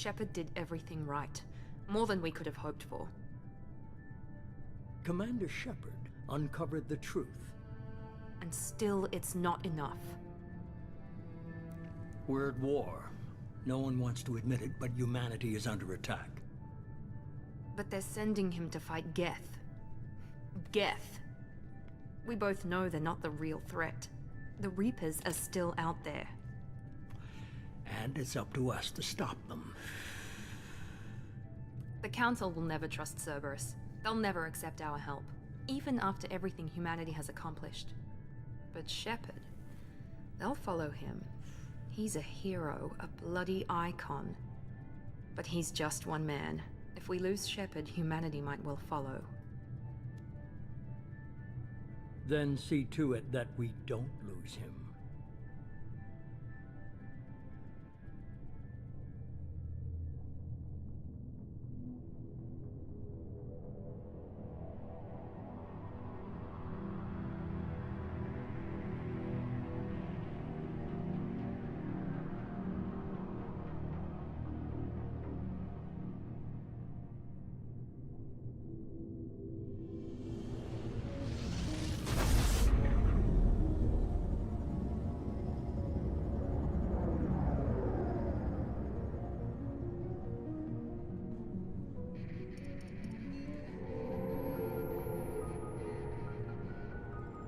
Shepard did everything right. More than we could have hoped for. Commander Shepard uncovered the truth. And still, it's not enough. We're at war. No one wants to admit it, but humanity is under attack. But they're sending him to fight Geth. Geth. We both know they're not the real threat. The Reapers are still out there. And it's up to us to stop them. The Council will never trust Cerberus. They'll never accept our help, even after everything humanity has accomplished. But Shepard, they'll follow him. He's a hero, a bloody icon. But he's just one man. If we lose Shepard, humanity might well follow. Then see to it that we don't lose him.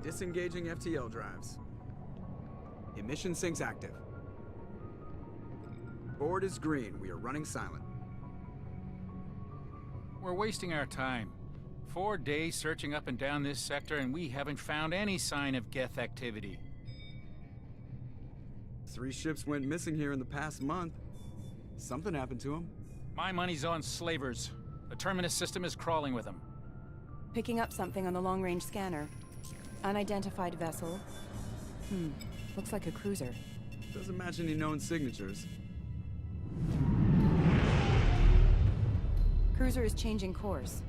Disengaging FTL drives. Emission sinks active. Board is green. We are running silent. We're wasting our time. 4 days searching up and down this sector, and we haven't found any sign of Geth activity. 3 ships went missing here in the past month. Something happened to them. My money's on slavers. The Terminus system is crawling with them. Picking up something on the long-range scanner. Unidentified vessel. Looks like a cruiser. Doesn't match any known signatures. Cruiser is changing course.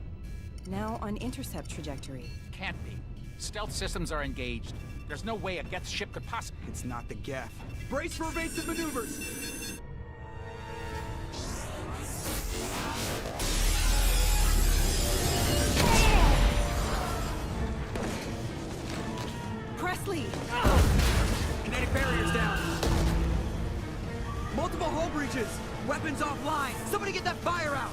Now on intercept trajectory. Can't be. Stealth systems are engaged. There's no way a Geth ship could possibly... It's not the Geth. Brace for evasive maneuvers! Presley! Kinetic barriers down! Multiple hull breaches! Weapons offline! Somebody get that fire out!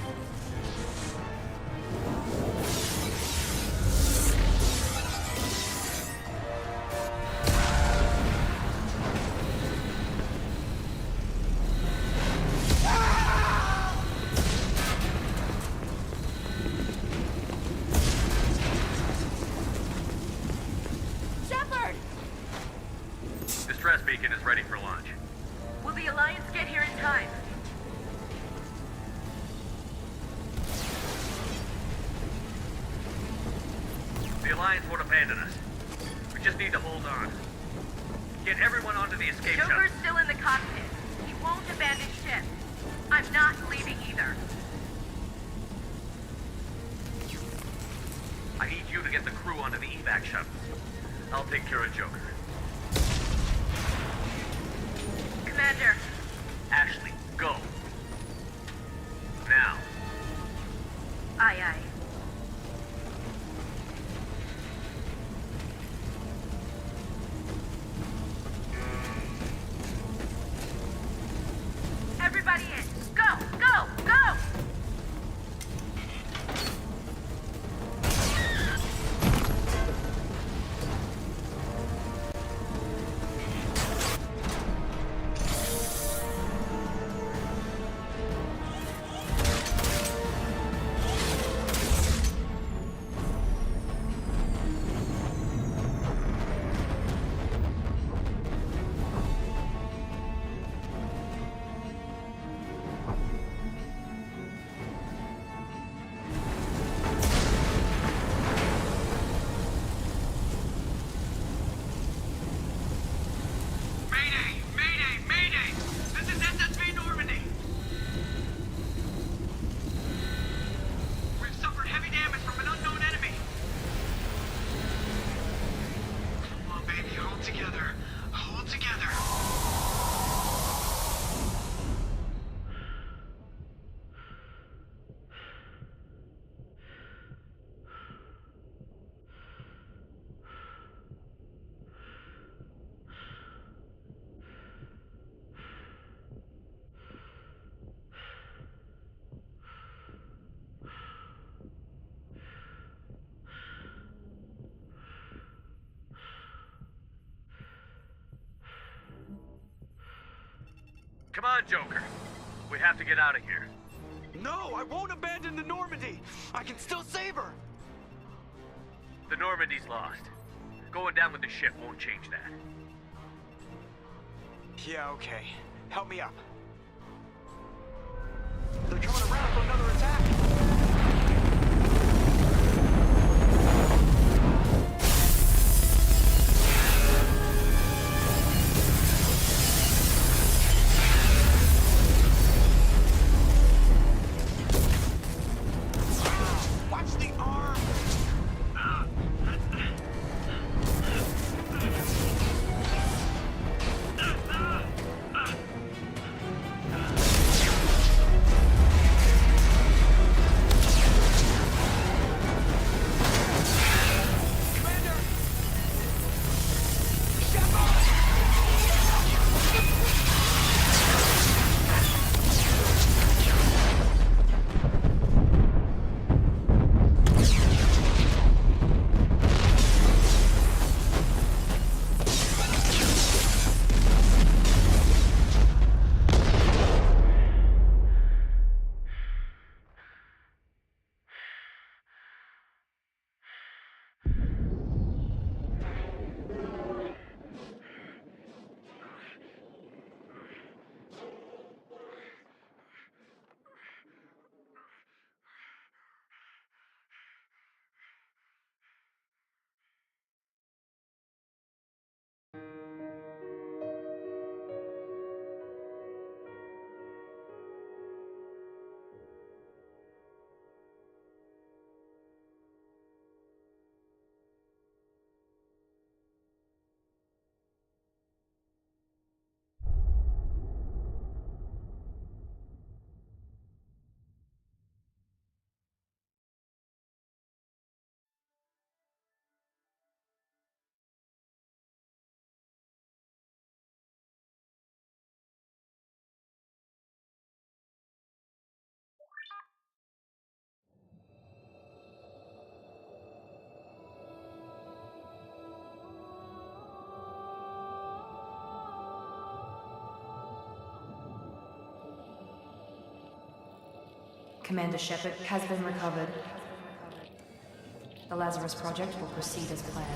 Distress beacon is ready for launch. Will the Alliance get here in time? The Alliance won't abandon us. We just need to hold on. Get everyone onto the escape shuttle. Joker's still in the cockpit. He won't abandon ship. I'm not leaving either. I need you to get the crew onto the evac shuttle. I'll take care of Joker. Commander. Ashley, go. Now. Aye, aye. Everybody in. Go, go, go! on, Joker. We have to get out of here. No, I won't abandon the Normandy. I can still save her. The Normandy's lost. Going down with the ship won't change that. Yeah, okay. Help me up. They're coming around for another attack. Watch the arm! Commander Shepard has been recovered. The Lazarus Project will proceed as planned.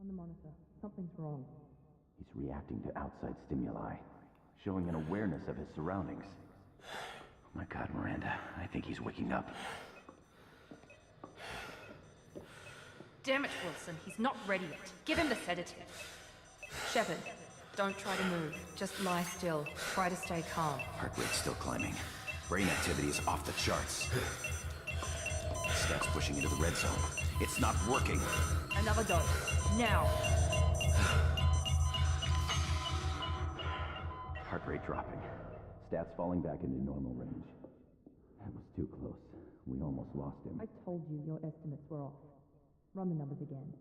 On the monitor. Something's wrong. He's reacting to outside stimuli, showing an awareness of his surroundings. Oh my God, Miranda, I think he's waking up. Damn it, Wilson. He's not ready yet. Give him the sedative. Shepard, don't try to move. Just lie still. Try to stay calm. Heart rate's still climbing. Brain activity is off the charts. Stats pushing into the red zone. It's not working. Another dose. Now. Heart rate dropping. Stats falling back into normal range. That was too close. We almost lost him. I told you your estimates were off. Run the numbers again.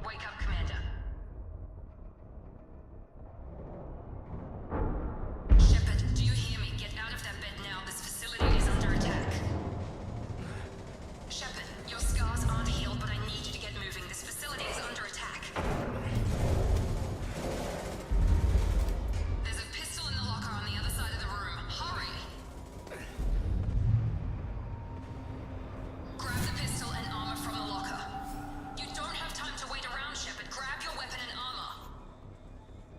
Wake up, Commander. Shepard, do you hear me? Get out of that bed now. This facility is under attack. Shepard, your scars aren't healed, but I need you to get moving. This facility is under attack. There's a pistol in the locker on the other side of the room. Hurry! Grab the pistol and armor from the locker. You don't have time to wait around, Shepard. Grab your weapon and armor.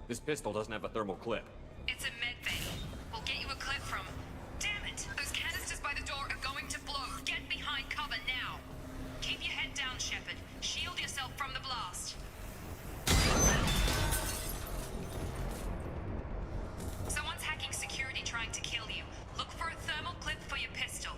This pistol doesn't have a thermal clip. It's a med bay. We'll get you a clip from... Damn it! Those canisters by the door are going to blow. Get behind cover now. Keep your head down, Shepard. Shield yourself from the blast. Someone's hacking security trying to kill you. Look for a thermal clip for your pistol.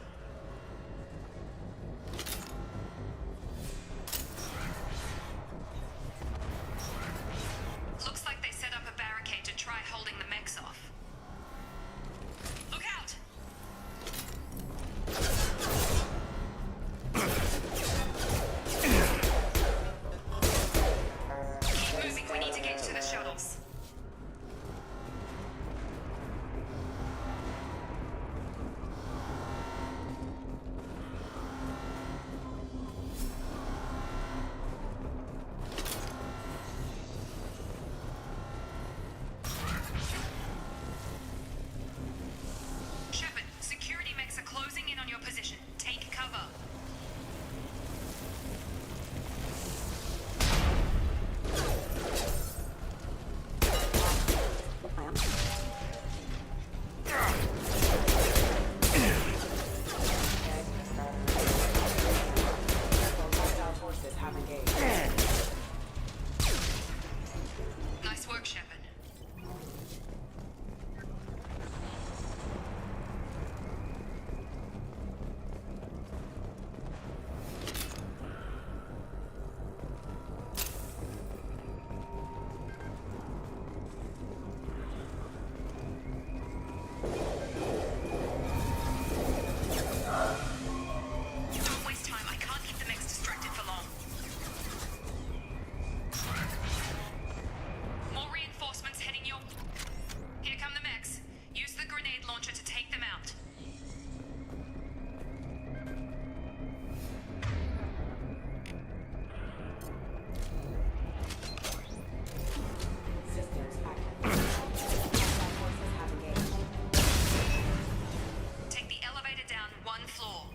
Looks like they set up a barricade to try holding the mechs off. Look out! Keep moving, we need to get to the shuttles. Shepard, security mechs are closing in on your position. Take cover. Nice work, Shepard. Don't waste time. I can't keep the mechs distracted for long. More reinforcements heading your... Here come the mechs. Use the grenade launcher to take them out. Take the elevator down one floor.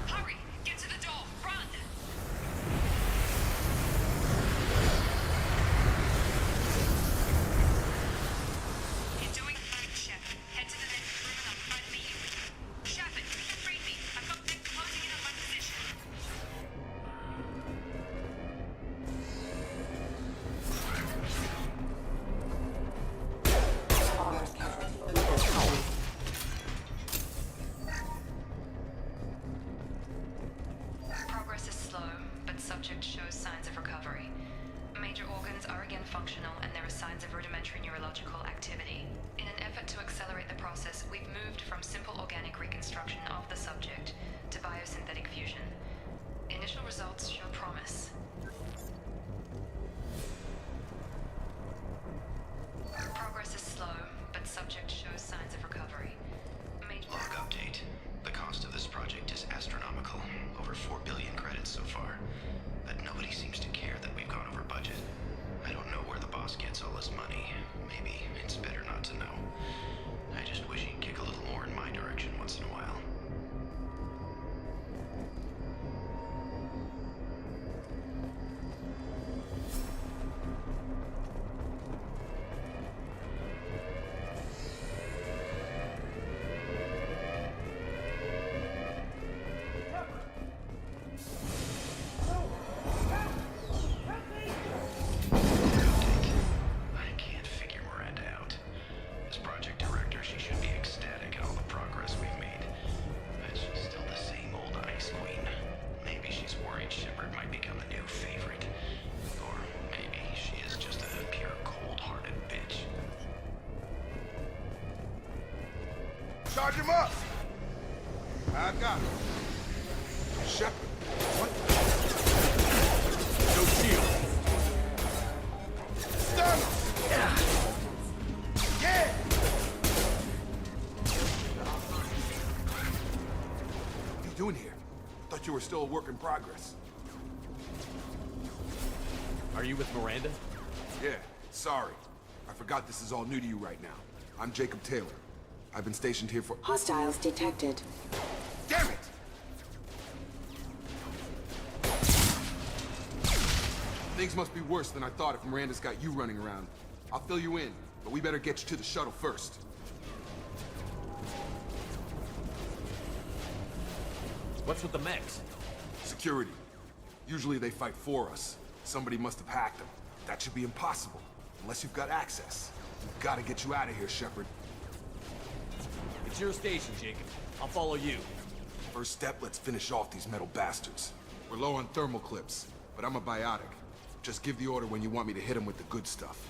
Hurry! Get to the door! Run! You're doing fine, Shep. Head to the next room and I'll try to meet you. Shepard, you can read me. I've got them closing in on my position. Progress is slow, but subject shows signs of recovery. Major organs are again functional, and there are signs of rudimentary neurological activity. In an effort to accelerate the process, we've moved from simple organic reconstruction of the subject to biosynthetic fusion. Initial results show promise. Progress is slow, but subject shows signs of recovery. Log update. The cost of this project is astronomical. Over 4 billion credits so far. But nobody seems to care that we've gone over budget. I don't know where the boss gets all his money. Maybe it's better not to know. I just wish he'd kick a little more in my direction once in a while. Charge him up! I got him. Shepard, what? No shield. Stun him! Yeah! What are you doing here? Thought you were still a work in progress. Are you with Miranda? Yeah, sorry. I forgot this is all new to you right now. I'm Jacob Taylor. I've been stationed here for— Hostiles detected. Damn it! Things must be worse than I thought if Miranda's got you running around. I'll fill you in, but we better get you to the shuttle first. What's with the mechs? Security. Usually they fight for us. Somebody must have hacked them. That should be impossible, unless you've got access. We've got to get you out of here, Shepard. It's your station, Jacob. I'll follow you. First step, let's finish off these metal bastards. We're low on thermal clips, but I'm a biotic. Just give the order when you want me to hit them with the good stuff.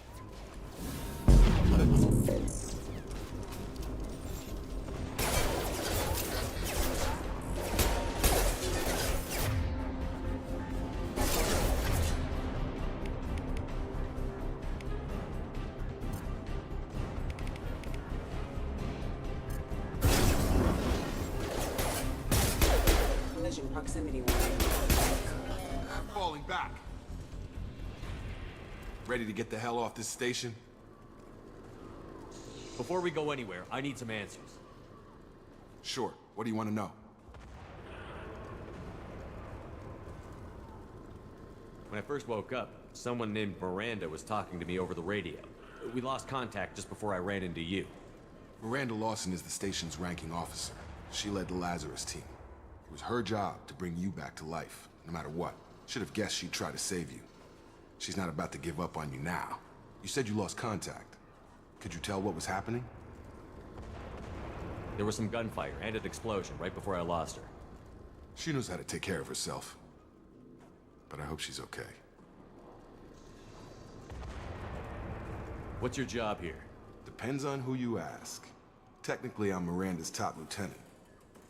Collision proximity warning. I'm falling back. Ready to get the hell off this station? Before we go anywhere, I need some answers. Sure. What do you want to know? When I first woke up, someone named Miranda was talking to me over the radio. We lost contact just before I ran into you. Miranda Lawson is the station's ranking officer. She led the Lazarus team. It was her job to bring you back to life, no matter what. Should have guessed she'd try to save you. She's not about to give up on you now. You said you lost contact. Could you tell what was happening? There was some gunfire and an explosion right before I lost her. She knows how to take care of herself. But I hope she's okay. What's your job here? Depends on who you ask. Technically, I'm Miranda's top lieutenant.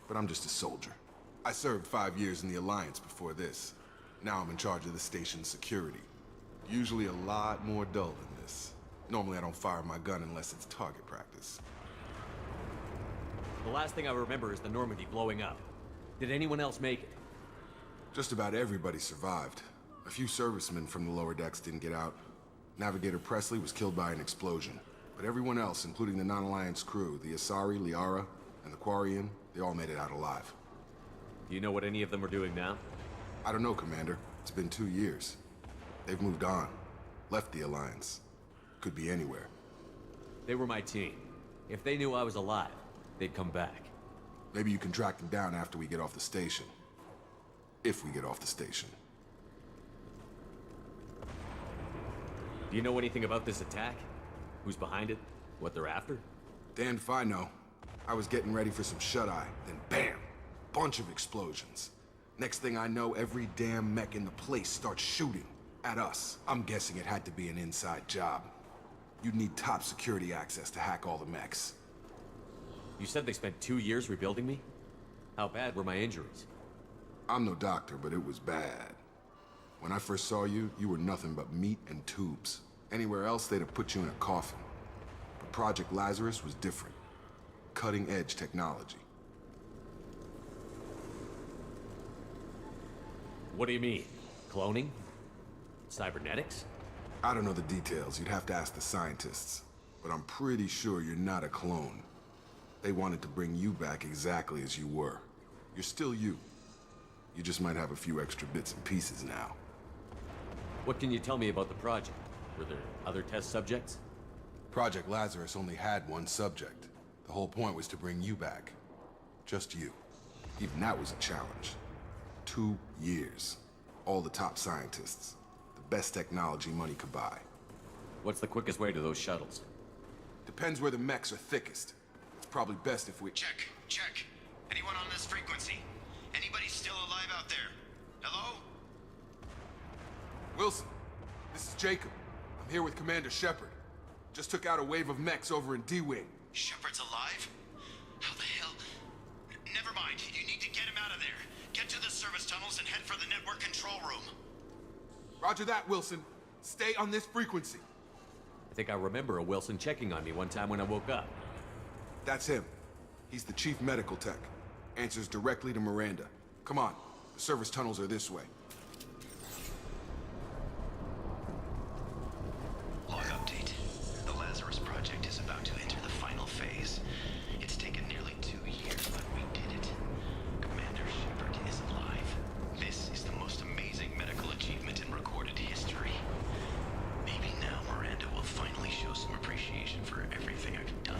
But I'm just a soldier. I served 5 years in the Alliance before this. Now I'm in charge of the station's security. Usually a lot more dull than this. Normally I don't fire my gun unless it's target practice. The last thing I remember is the Normandy blowing up. Did anyone else make it? Just about everybody survived. A few servicemen from the lower decks didn't get out. Navigator Presley was killed by an explosion. But everyone else, including the non-Alliance crew, the Asari, Liara, and the Quarian, they all made it out alive. Do you know what any of them are doing now? I don't know, Commander. It's been 2 years. They've moved on. Left the Alliance. Could be anywhere. They were my team. If they knew I was alive, they'd come back. Maybe you can track them down after we get off the station. If we get off the station. Do you know anything about this attack? Who's behind it? What they're after? Damned if I know. I was getting ready for some shut-eye, then bam! Bunch of explosions. Next thing I know, every damn mech in the place starts shooting. At us. I'm guessing it had to be an inside job. You'd need top security access to hack all the mechs. You said they spent 2 years rebuilding me? How bad were my injuries? I'm no doctor, but it was bad. When I first saw you, you were nothing but meat and tubes. Anywhere else, they'd have put you in a coffin. But Project Lazarus was different. Cutting-edge technology. What do you mean? Cloning? Cybernetics? I don't know the details. You'd have to ask the scientists. But I'm pretty sure you're not a clone. They wanted to bring you back exactly as you were. You're still you. You just might have a few extra bits and pieces now. What can you tell me about the project? Were there other test subjects? Project Lazarus only had one subject. The whole point was to bring you back. Just you. Even that was a challenge. 2 years. All the top scientists. The best technology money could buy. What's the quickest way to those shuttles? Depends where the mechs are thickest. It's probably best if we— Check. Anyone on this frequency? Anybody still alive out there? Hello? Wilson, this is Jacob. I'm here with Commander Shepard. Just took out a wave of mechs over in D-Wing. Shepard's alive? How the hell mind. You need to get him out of there. Get to the service tunnels and head for the network control room. Roger that, Wilson. Stay on this frequency. I think I remember a Wilson checking on me one time when I woke up. That's him. He's the chief medical tech. Answers directly to Miranda. Come on. The service tunnels are this way. Log update. The Lazarus Project is about to enter the final phase. It's taken nearly 2 years, but we did it. Commander Shepard is alive. This is the most amazing medical achievement in recorded history. Maybe now Miranda will finally show some appreciation for everything I've done.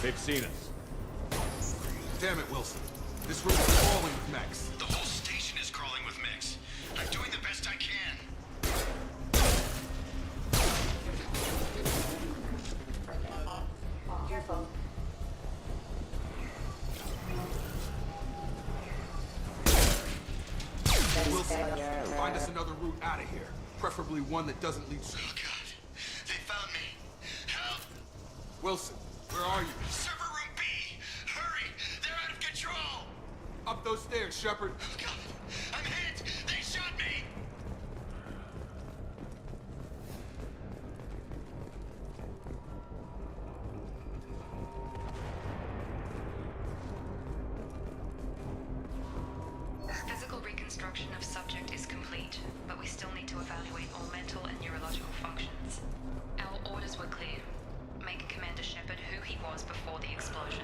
They've seen us. Damn it, Wilson. This room is crawling with mechs. The whole station is crawling with mechs. I'm doing the best I can. Careful. Wilson, find us another route out of here. Preferably one that doesn't lead... Oh, God. They found me. Help! Wilson, where are you? Server room B! Hurry! They're out of control! Up those stairs, Shepard. Oh, God. I'm hit! They shot me! Physical reconstruction of subject is complete, but we still need to evaluate all mental and neurological functions. Our orders were clear. Make Commander Shepard who he was before the explosion.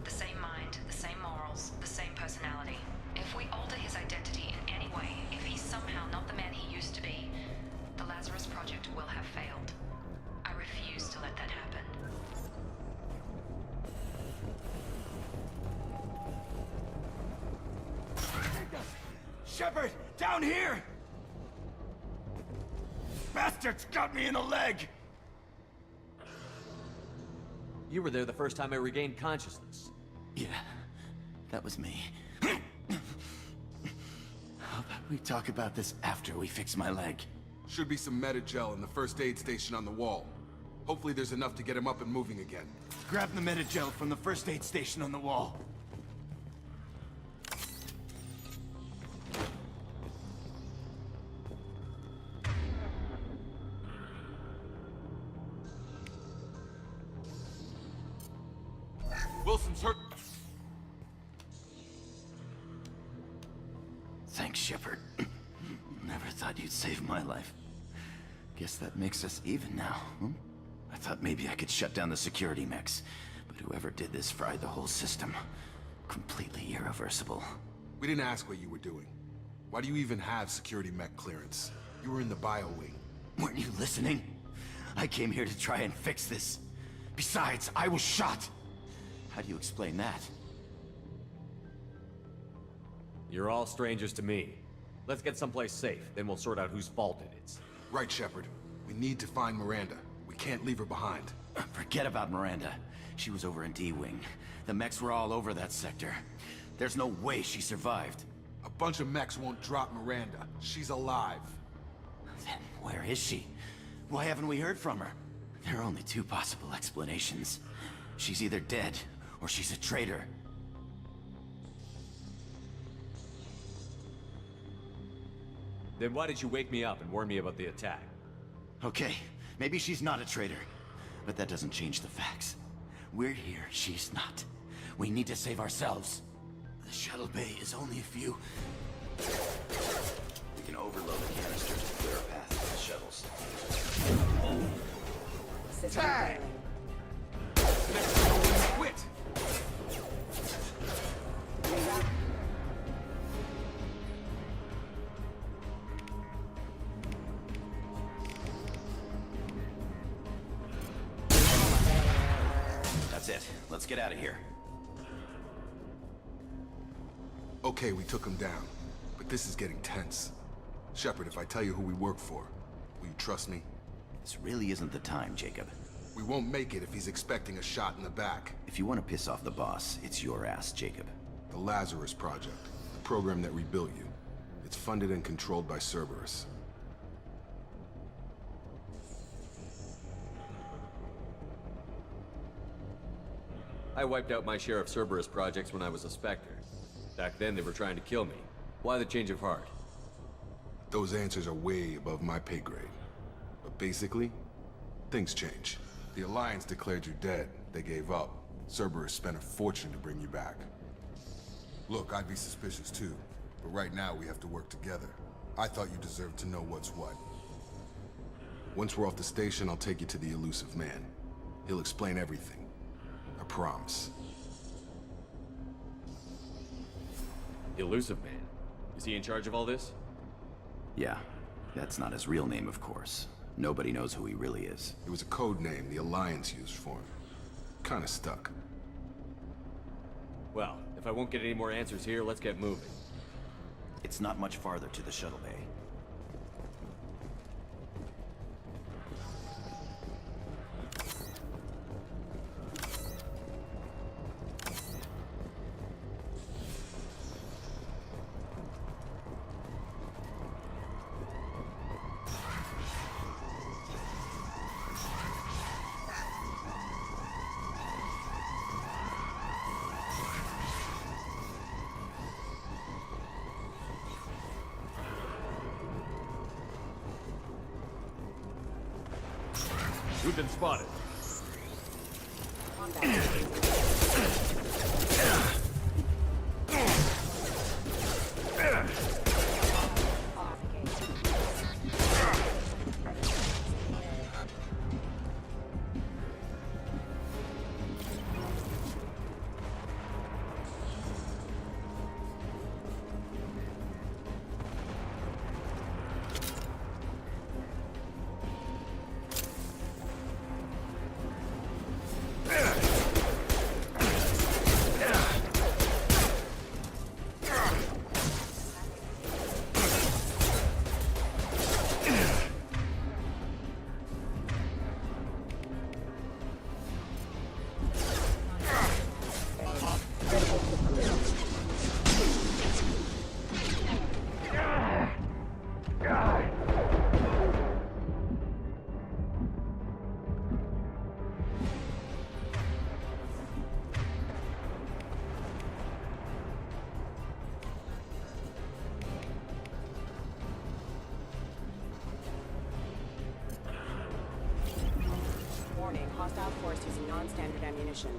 The same mind, the same morals, the same personality. If we alter his identity in any way, if he's somehow not the man he used to be, the Lazarus Project will have failed. I refuse to let that happen. Shepard, down here! Bastards got me in the leg! You were there the first time I regained consciousness. Yeah, that was me. How about we talk about this after we fix my leg? Should be some Metagel in the first aid station on the wall. Hopefully there's enough to get him up and moving again. Grab the Metagel from the first aid station on the wall. Wilson's hurt. Thanks, Shepard. Never thought you'd save my life. Guess that makes us even now, huh? I thought maybe I could shut down the security mechs, but whoever did this fried the whole system. Completely irreversible. We didn't ask what you were doing. Why do you even have security mech clearance? You were in the bio wing. Weren't you listening? I came here to try and fix this. Besides, I was shot. How do you explain that? You're all strangers to me. Let's get someplace safe, then we'll sort out whose fault it is. Right, Shepard. We need to find Miranda. We can't leave her behind. Forget about Miranda. She was over in D-Wing. The mechs were all over that sector. There's no way she survived. A bunch of mechs won't drop Miranda. She's alive. Then where is she? Why haven't we heard from her? There are only two possible explanations. She's either dead, or she's a traitor. Then why did you wake me up and warn me about the attack? Okay, maybe she's not a traitor, but that doesn't change the facts. We're here, she's not. We need to save ourselves. The shuttle bay is only a few... We can overload the canisters to clear a path to the shuttles. Tag! Quit! That's it. Let's get out of here. Okay, we took him down. But this is getting tense. Shepard, if I tell you who we work for, will you trust me? This really isn't the time, Jacob. We won't make it if he's expecting a shot in the back. If you want to piss off the boss, it's your ass, Jacob. The Lazarus Project. The program that rebuilt you. It's funded and controlled by Cerberus. I wiped out my share of Cerberus projects when I was a Spectre. Back then, they were trying to kill me. Why the change of heart? Those answers are way above my pay grade. But basically, things change. The Alliance declared you dead. They gave up. Cerberus spent a fortune to bring you back. Look, I'd be suspicious too, but right now we have to work together. I thought you deserved to know what's what. Once we're off the station, I'll take you to the elusive man. He'll explain everything. I promise. Elusive Man? Is he in charge of all this? Yeah, that's not his real name, of course. Nobody knows who he really is. It was a code name the Alliance used for him. Kinda stuck. Well, if I won't get any more answers here, let's get moving. It's not much farther to the shuttle bay. We've been spotted. Warning, hostile force using non-standard ammunition.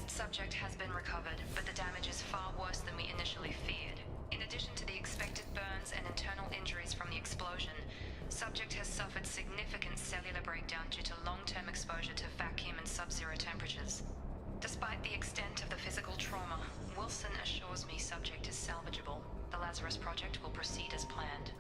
Subject has been recovered, but the damage is far worse than we initially feared. In addition to the expected burns and internal injuries from the explosion, subject has suffered significant cellular breakdown due to long-term exposure to vacuum and sub-zero temperatures. Despite the extent of the physical trauma, Wilson assures me subject is salvageable. The Lazarus Project will proceed as planned.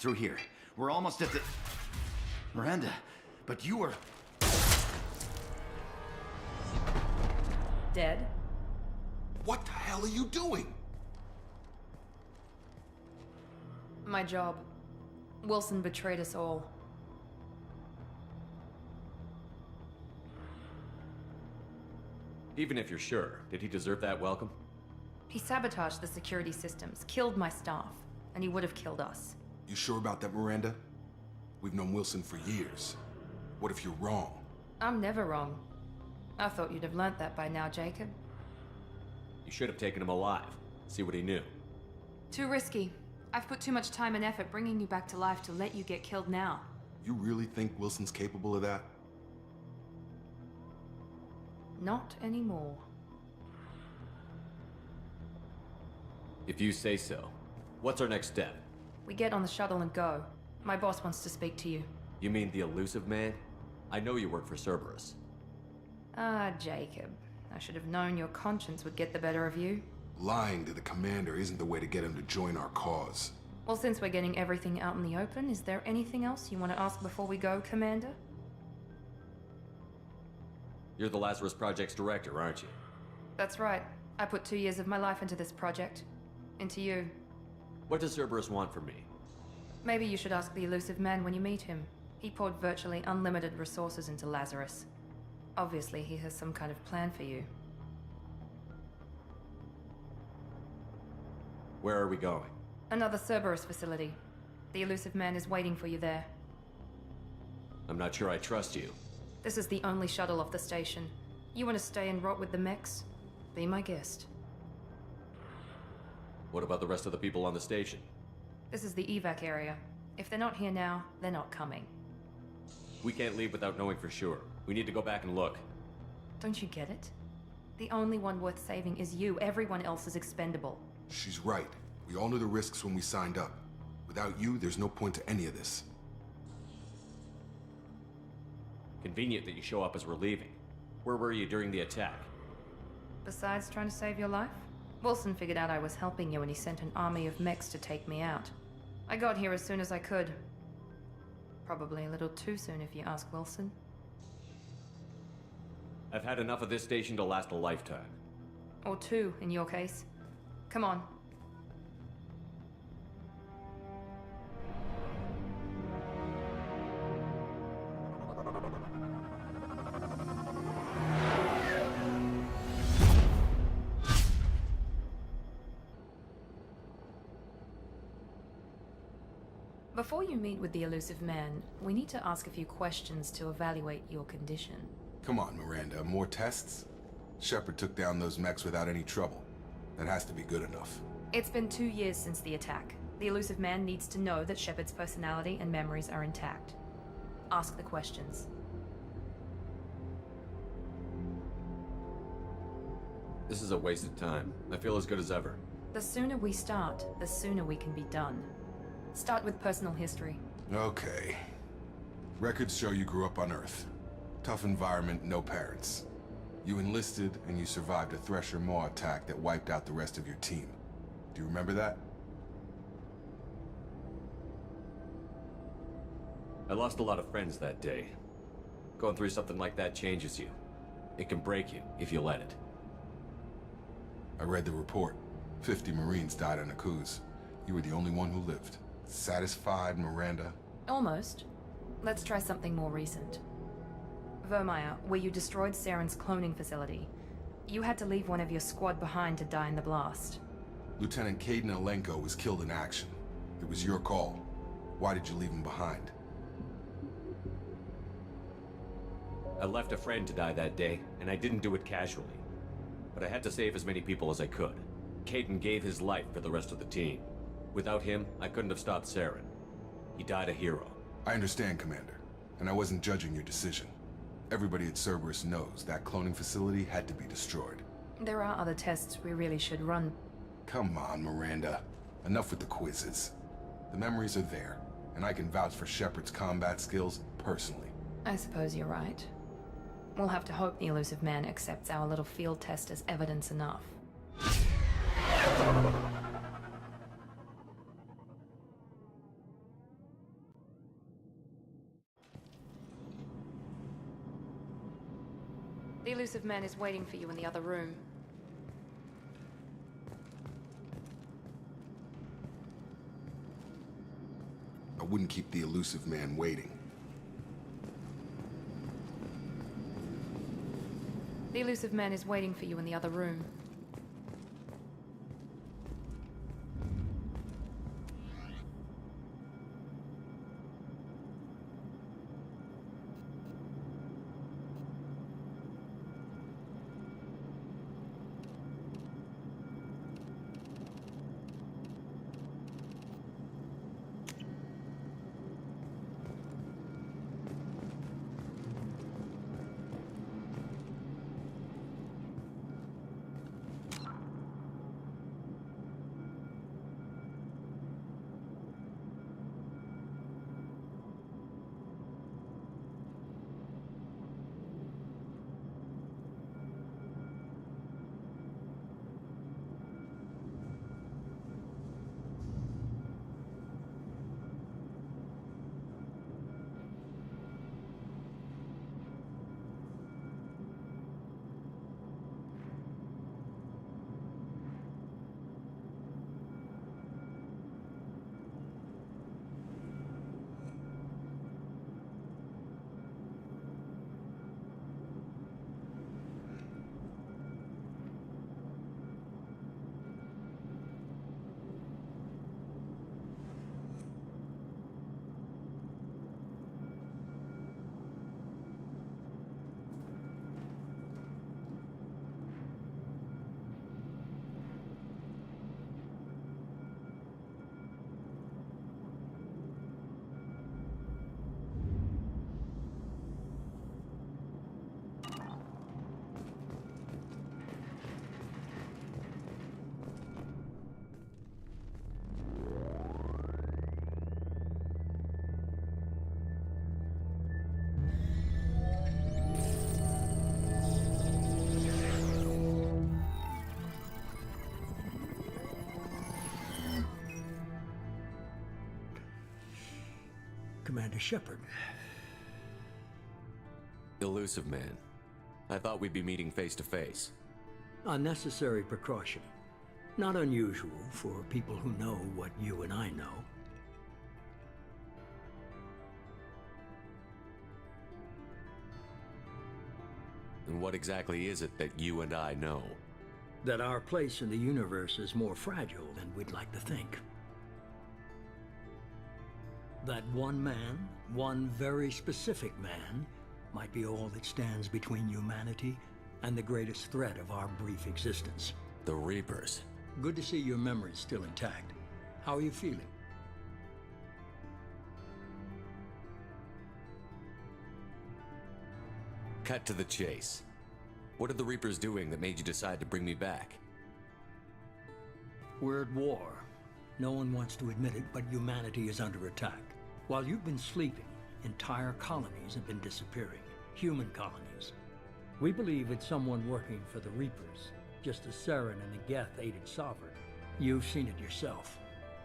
Through here. We're almost at the... Miranda, but you were... Dead? What the hell are you doing? My job. Wilson betrayed us all. Even if you're sure, did he deserve that welcome? He sabotaged the security systems, killed my staff, and he would have killed us. You sure about that, Miranda? We've known Wilson for years. What if you're wrong? I'm never wrong. I thought you'd have learnt that by now, Jacob. You should have taken him alive. See what he knew. Too risky. I've put too much time and effort bringing you back to life to let you get killed now. You really think Wilson's capable of that? Not anymore. If you say so. What's our next step? We get on the shuttle and go. My boss wants to speak to you. You mean the elusive man? I know you work for Cerberus. Ah, Jacob. I should have known your conscience would get the better of you. Lying to the commander isn't the way to get him to join our cause. Well, since we're getting everything out in the open, is there anything else you want to ask before we go, Commander? You're the Lazarus Project's director, aren't you? That's right. I put 2 years of my life into this project. Into you. What does Cerberus want from me? Maybe you should ask the elusive man when you meet him. He poured virtually unlimited resources into Lazarus. Obviously, he has some kind of plan for you. Where are we going? Another Cerberus facility. The elusive man is waiting for you there. I'm not sure I trust you. This is the only shuttle off the station. You want to stay and rot with the mechs? Be my guest. What about the rest of the people on the station? This is the evac area. If they're not here now, they're not coming. We can't leave without knowing for sure. We need to go back and look. Don't you get it? The only one worth saving is you. Everyone else is expendable. She's right. We all knew the risks when we signed up. Without you, there's no point to any of this. Convenient that you show up as we're leaving. Where were you during the attack? Besides trying to save your life, Wilson figured out I was helping you and he sent an army of mechs to take me out. I got here as soon as I could. Probably a little too soon if you ask Wilson. I've had enough of this station to last a lifetime. Or 2, in your case. Come on. Before you meet with the elusive man, we need to ask a few questions to evaluate your condition. Come on, Miranda, more tests? Shepard took down those mechs without any trouble. That has to be good enough. It's been 2 years since the attack. The elusive man needs to know that Shepard's personality and memories are intact. Ask the questions. This is a waste of time. I feel as good as ever. The sooner we start, the sooner we can be done. Start with personal history. Okay. Records show you grew up on Earth. Tough environment, no parents. You enlisted, and you survived a Thresher Maw attack that wiped out the rest of your team. Do you remember that? I lost a lot of friends that day. Going through something like that changes you. It can break you, if you let it. I read the report. 50 Marines died on Akuz. You were the only one who lived. Satisfied, Miranda? Almost. Let's try something more recent. Vermeer, where you destroyed Saren's cloning facility. You had to leave one of your squad behind to die in the blast. Lieutenant Caden Alenko was killed in action. It was your call. Why did you leave him behind? I left a friend to die that day, and I didn't do it casually. But I had to save as many people as I could. Caden gave his life for the rest of the team. Without him, I couldn't have stopped Saren. He died a hero. I understand, Commander. And I wasn't judging your decision. Everybody at Cerberus knows that cloning facility had to be destroyed. There are other tests we really should run. Come on, Miranda. Enough with the quizzes. The memories are there, and I can vouch for Shepard's combat skills personally. I suppose you're right. We'll have to hope the elusive man accepts our little field test as evidence enough. elusive man is waiting for you in the other room. I wouldn't keep the elusive man waiting. The elusive man is waiting for you in the other room. Commander Shepard. Elusive man. I thought we'd be meeting face to face. A necessary precaution. Not unusual for people who know what you and I know. And what exactly is it that you and I know? That our place in the universe is more fragile than we'd like to think. That one man, one very specific man, might be all that stands between humanity and the greatest threat of our brief existence. The Reapers. Good to see your memory's still intact. How are you feeling? Cut to the chase. What are the Reapers doing that made you decide to bring me back? We're at war. No one wants to admit it, but humanity is under attack. While you've been sleeping, entire colonies have been disappearing. Human colonies. We believe it's someone working for the Reapers, just as Saren and the Geth aided Sovereign. You've seen it yourself.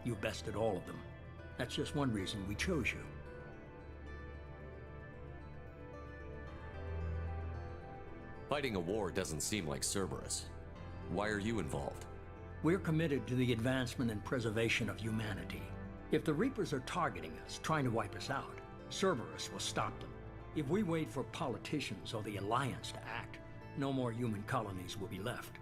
You bested all of them. That's just one reason we chose you. Fighting a war doesn't seem like Cerberus. Why are you involved? We're committed to the advancement and preservation of humanity. If the Reapers are targeting us, trying to wipe us out, Cerberus will stop them. If we wait for politicians or the Alliance to act, no more human colonies will be left.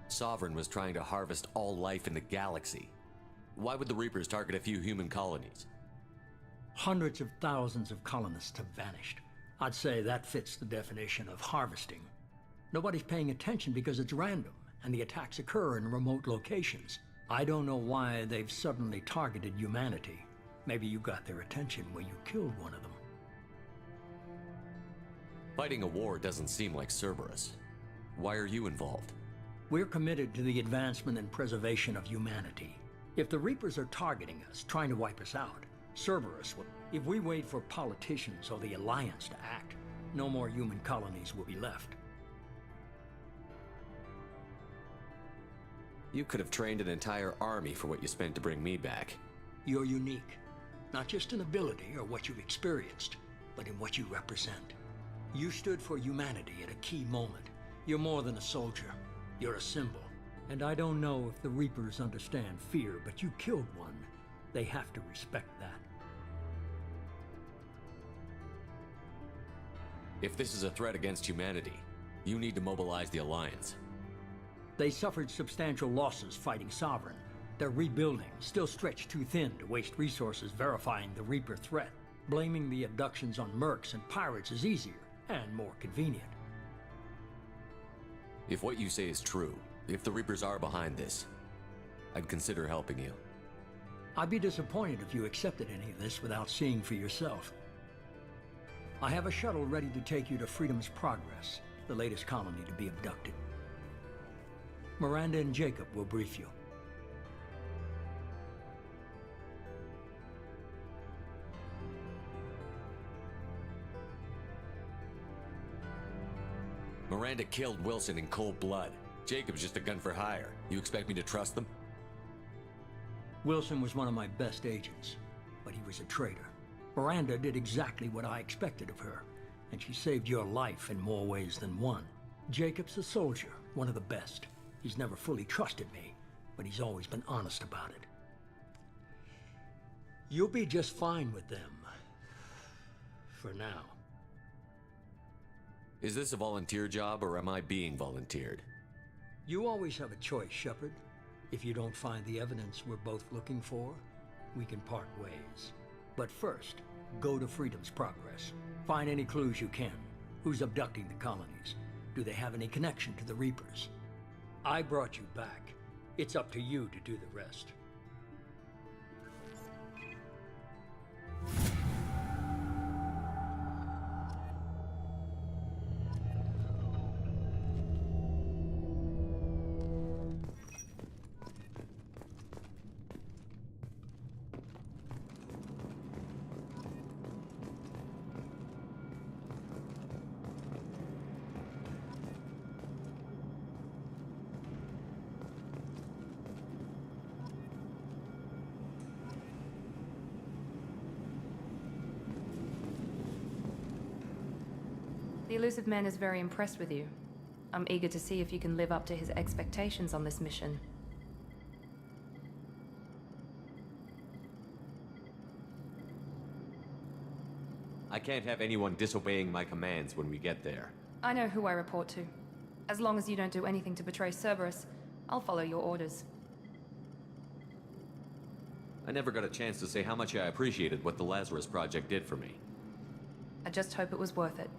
Sovereign was trying to harvest all life in the galaxy. Why would the Reapers target a few human colonies? Hundreds of thousands of colonists have vanished. I'd say that fits the definition of harvesting. Nobody's paying attention because it's random, and the attacks occur in remote locations. I don't know why they've suddenly targeted humanity. Maybe you got their attention when you killed one of them. Fighting a war doesn't seem like Cerberus. Why are you involved? We're committed to the advancement and preservation of humanity. If the Reapers are targeting us, trying to wipe us out, Cerberus will... If we wait for politicians or the Alliance to act, no more human colonies will be left. You could have trained an entire army for what you spent to bring me back. You're unique. Not just in ability or what you've experienced, but in what you represent. You stood for humanity at a key moment. You're more than a soldier. You're a symbol. And I don't know if the Reapers understand fear, but you killed one. They have to respect that. If this is a threat against humanity, you need to mobilize the Alliance. They suffered substantial losses fighting Sovereign. They're rebuilding, still stretched too thin to waste resources verifying the Reaper threat. Blaming the abductions on mercs and pirates is easier and more convenient. If what you say is true, if the Reapers are behind this, I'd consider helping you. I'd be disappointed if you accepted any of this without seeing for yourself. I have a shuttle ready to take you to Freedom's Progress, the latest colony to be abducted. Miranda and Jacob will brief you. Miranda killed Wilson in cold blood. Jacob's just a gun for hire. You expect me to trust them? Wilson was one of my best agents, but he was a traitor. Miranda did exactly what I expected of her, and she saved your life in more ways than one. Jacob's a soldier, one of the best. He's never fully trusted me, but he's always been honest about it. You'll be just fine with them. For now. Is this a volunteer job, or am I being volunteered? You always have a choice, Shepard. If you don't find the evidence we're both looking for, we can part ways. But first, go to Freedom's Progress. Find any clues you can. Who's abducting the colonies? Do they have any connection to the Reapers? I brought you back. It's up to you to do the rest. The elusive man is very impressed with you. I'm eager to see if you can live up to his expectations on this mission. I can't have anyone disobeying my commands when we get there. I know who I report to. As long as you don't do anything to betray Cerberus, I'll follow your orders. I never got a chance to say how much I appreciated what the Lazarus Project did for me. I just hope it was worth it.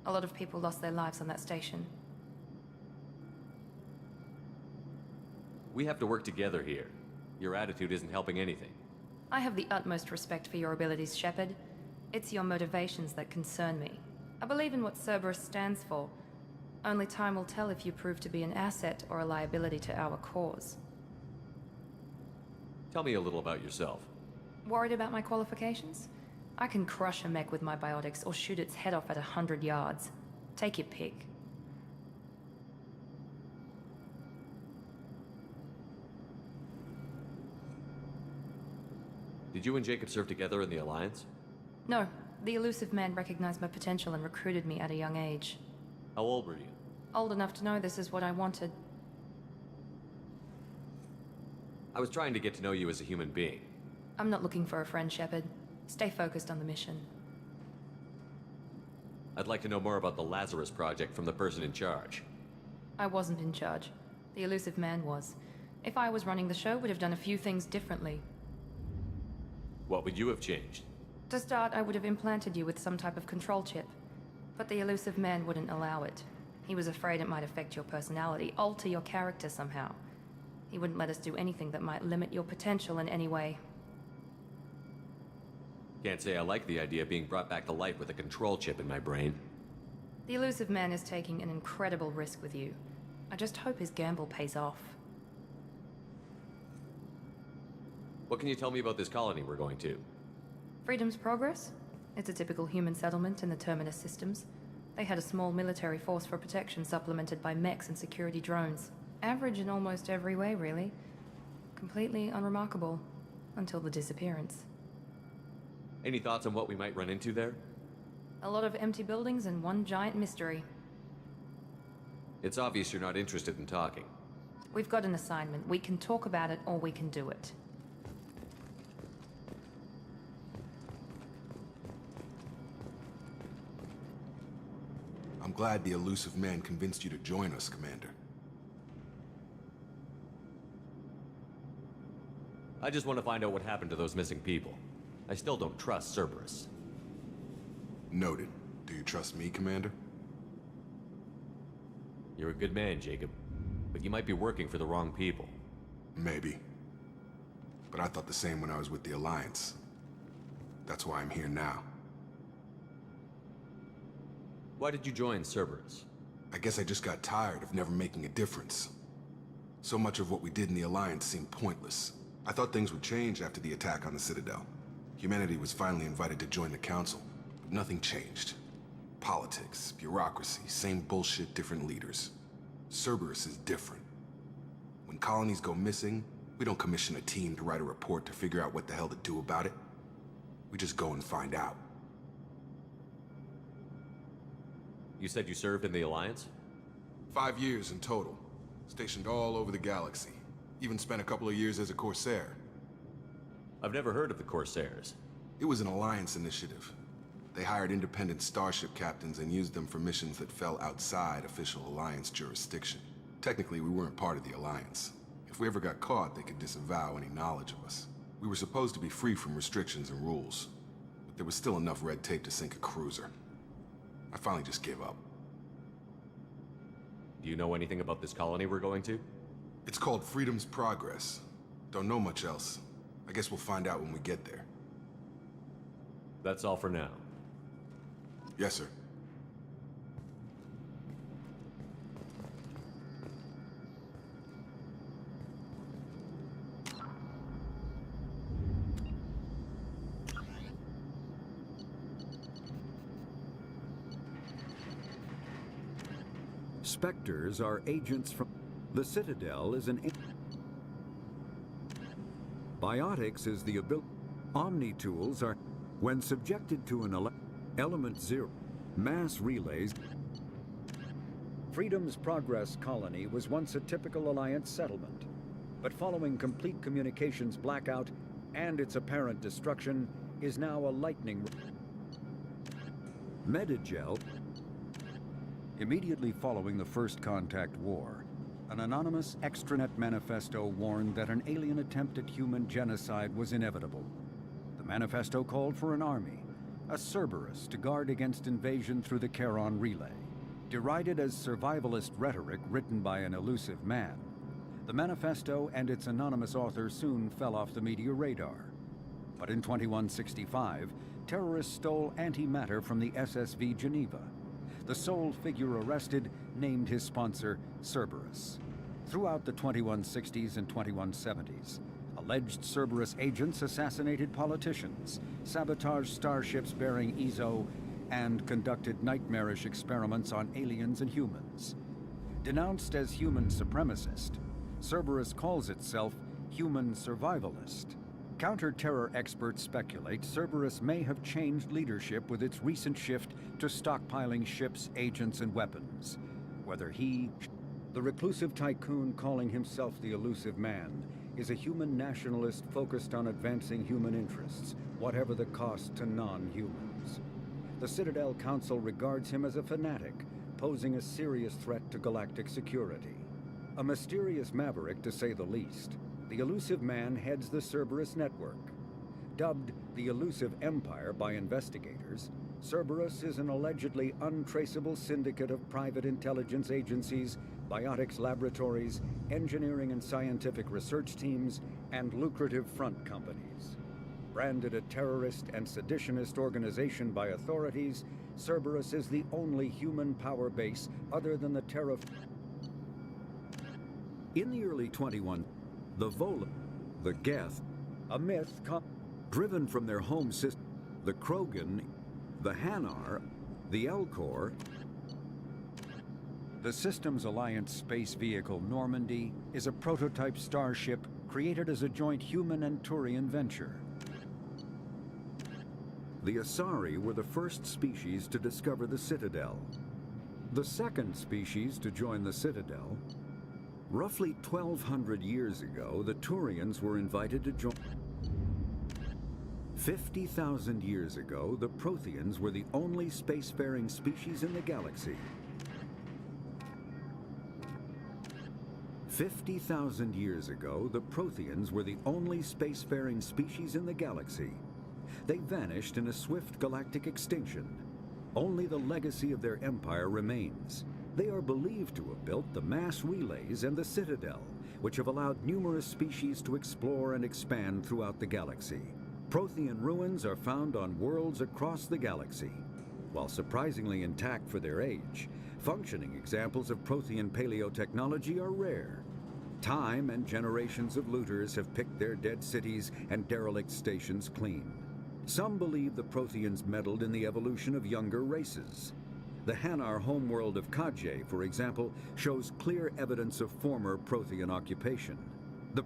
A lot of people lost their lives on that station. We have to work together here. Your attitude isn't helping anything. I have the utmost respect for your abilities, Shepard. It's your motivations that concern me. I believe in what Cerberus stands for. Only time will tell if you prove to be an asset or a liability to our cause. Tell me a little about yourself. Worried about my qualifications? I can crush a mech with my biotics or shoot its head off at 100 yards. Take your pick. Did you and Jacob serve together in the Alliance? No, the elusive man recognized my potential and recruited me at a young age. How old were you? Old enough to know this is what I wanted. I was trying to get to know you as a human being. I'm not looking for a friend, Shepard. Stay focused on the mission. I'd like to know more about the Lazarus Project from the person in charge. I wasn't in charge. The elusive man was. If I was running the show, would have done a few things differently. What would you have changed? To start, I would have implanted you with some type of control chip. But the elusive man wouldn't allow it. He was afraid it might affect your personality, alter your character somehow. He wouldn't let us do anything that might limit your potential in any way. Can't say I like the idea of being brought back to life with a control chip in my brain. The elusive man is taking an incredible risk with you. I just hope his gamble pays off. What can you tell me about this colony we're going to? Freedom's Progress? It's a typical human settlement in the Terminus systems. They had a small military force for protection supplemented by mechs and security drones. Average in almost every way, really. Completely unremarkable. Until the disappearance. Any thoughts on what we might run into there? A lot of empty buildings and one giant mystery. It's obvious you're not interested in talking. We've got an assignment. We can talk about it or we can do it. I'm glad the elusive man convinced you to join us, Commander. I just want to find out what happened to those missing people. I still don't trust Cerberus. Noted. Do you trust me, Commander? You're a good man, Jacob. But you might be working for the wrong people. Maybe. But I thought the same when I was with the Alliance. That's why I'm here now. Why did you join Cerberus? I guess I just got tired of never making a difference. So much of what we did in the Alliance seemed pointless. I thought things would change after the attack on the Citadel. Humanity was finally invited to join the Council, but nothing changed. Politics, bureaucracy, same bullshit, different leaders. Cerberus is different. When colonies go missing, we don't commission a team to write a report to figure out what the hell to do about it. We just go and find out. You said you served in the Alliance? 5 years in total. Stationed all over the galaxy. Even spent a couple of years as a Corsair. I've never heard of the Corsairs. It was an Alliance initiative. They hired independent starship captains and used them for missions that fell outside official Alliance jurisdiction. Technically, we weren't part of the Alliance. If we ever got caught, they could disavow any knowledge of us. We were supposed to be free from restrictions and rules, but there was still enough red tape to sink a cruiser. I finally just gave up. Do you know anything about this colony we're going to? It's called Freedom's Progress. Don't know much else. I guess we'll find out when we get there. That's all for now. Yes, sir. Spectres are agents from... The Citadel is an... Biotics is the ability... Omni-tools are... When subjected to an element zero, mass relays... Freedom's Progress colony was once a typical Alliance settlement, but following complete communications blackout and its apparent destruction, is now a lightning... Medigel... Immediately following the First Contact War, an anonymous extranet manifesto warned that an alien attempt at human genocide was inevitable. The manifesto called for an army, a Cerberus, to guard against invasion through the Charon Relay. Derided as survivalist rhetoric written by an elusive man, the manifesto and its anonymous author soon fell off the media radar. But in 2165, terrorists stole antimatter from the SSV Geneva. The sole figure arrested named his sponsor Cerberus. Throughout the 2160s and 2170s, alleged Cerberus agents assassinated politicians, sabotaged starships bearing Ezo, and conducted nightmarish experiments on aliens and humans. Denounced as human supremacist, Cerberus calls itself human survivalist. Counter-terror experts speculate Cerberus may have changed leadership with its recent shift to stockpiling ships, agents, and weapons. Whether he, the reclusive tycoon calling himself the elusive man, is a human nationalist focused on advancing human interests, whatever the cost to non-humans. The Citadel Council regards him as a fanatic, posing a serious threat to galactic security. A mysterious maverick, to say the least, the elusive man heads the Cerberus network. Dubbed the Elusive Empire by investigators, Cerberus is an allegedly untraceable syndicate of private intelligence agencies, biotics laboratories, engineering and scientific research teams, and lucrative front companies. Branded a terrorist and seditionist organization by authorities, Cerberus is the only human power base other than the Terra... In the early 21, the Vola, the Geth, a myth driven from their home system, the Krogan, the Hanar, the Elcor, the Systems Alliance space vehicle Normandy is a prototype starship created as a joint human and Turian venture. The Asari were the first species to discover the Citadel. The second species to join the Citadel, roughly 1,200 years ago, the Turians were invited to join. 50,000 years ago, the Protheans were the only spacefaring species in the galaxy. 50,000 years ago, the Protheans were the only spacefaring species in the galaxy. They vanished in a swift galactic extinction. Only the legacy of their empire remains. They are believed to have built the mass relays and the Citadel, which have allowed numerous species to explore and expand throughout the galaxy. Prothean ruins are found on worlds across the galaxy. While surprisingly intact for their age, functioning examples of Prothean paleotechnology are rare. Time and generations of looters have picked their dead cities and derelict stations clean. Some believe the Protheans meddled in the evolution of younger races. The Hanar homeworld of Kaj, for example, shows clear evidence of former Prothean occupation. The